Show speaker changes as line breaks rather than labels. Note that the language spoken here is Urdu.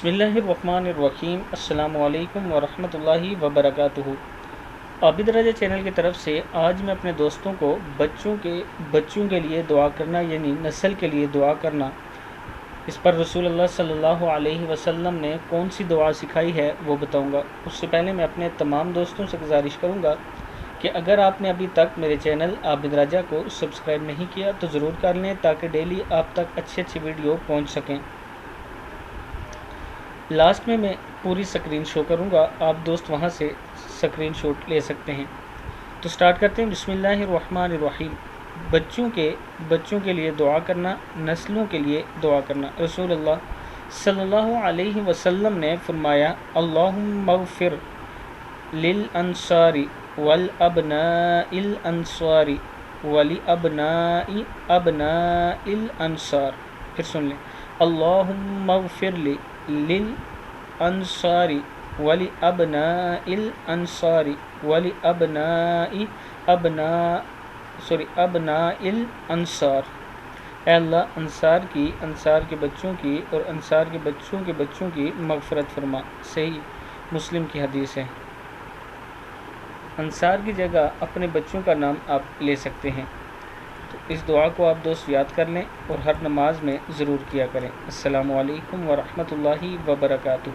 بسم اللہ الرحمن الرحیم۔ السلام علیکم ورحمۃ اللہ وبرکاتہ۔ عابد رضا چینل کی طرف سے آج میں اپنے دوستوں کو بچوں کے لیے دعا کرنا یعنی نسل کے لیے دعا کرنا، اس پر رسول اللہ صلی اللہ علیہ وسلم نے کون سی دعا سکھائی ہے وہ بتاؤں گا۔ اس سے پہلے میں اپنے تمام دوستوں سے گزارش کروں گا کہ اگر آپ نے ابھی تک میرے چینل عابد رضا کو سبسکرائب نہیں کیا تو ضرور کر لیں تاکہ ڈیلی آپ تک اچھی ویڈیو پہنچ سکیں۔ لاسٹ میں پوری سکرین شو کروں گا، آپ دوست وہاں سے سکرین شاٹ لے سکتے ہیں۔ تو سٹارٹ کرتے ہیں۔ بسم اللہ الرحمن الرحیم۔ بچوں کے لیے دعا کرنا، نسلوں کے لیے دعا کرنا۔ رسول اللہ صلی اللہ علیہ وسلم نے فرمایا، اللہم اغفر للانصار والابناء الانصار ولابناء ابناء الانصار۔ پھر سن لیں، اللہم اغفر للانصار ولابناء الانصار ولابناء ابناء الانصار۔ اے اللہ انصار کے بچوں کی اور انصار کے بچوں کے بچوں کی مغفرت فرما۔ صحیح مسلم کی حدیث ہے۔ انصار کی جگہ اپنے بچوں کا نام آپ لے سکتے ہیں۔ تو اس دعا کو آپ دوست یاد کر لیں اور ہر نماز میں ضرور کیا کریں۔ السلام علیکم ورحمۃ اللہ وبرکاتہ۔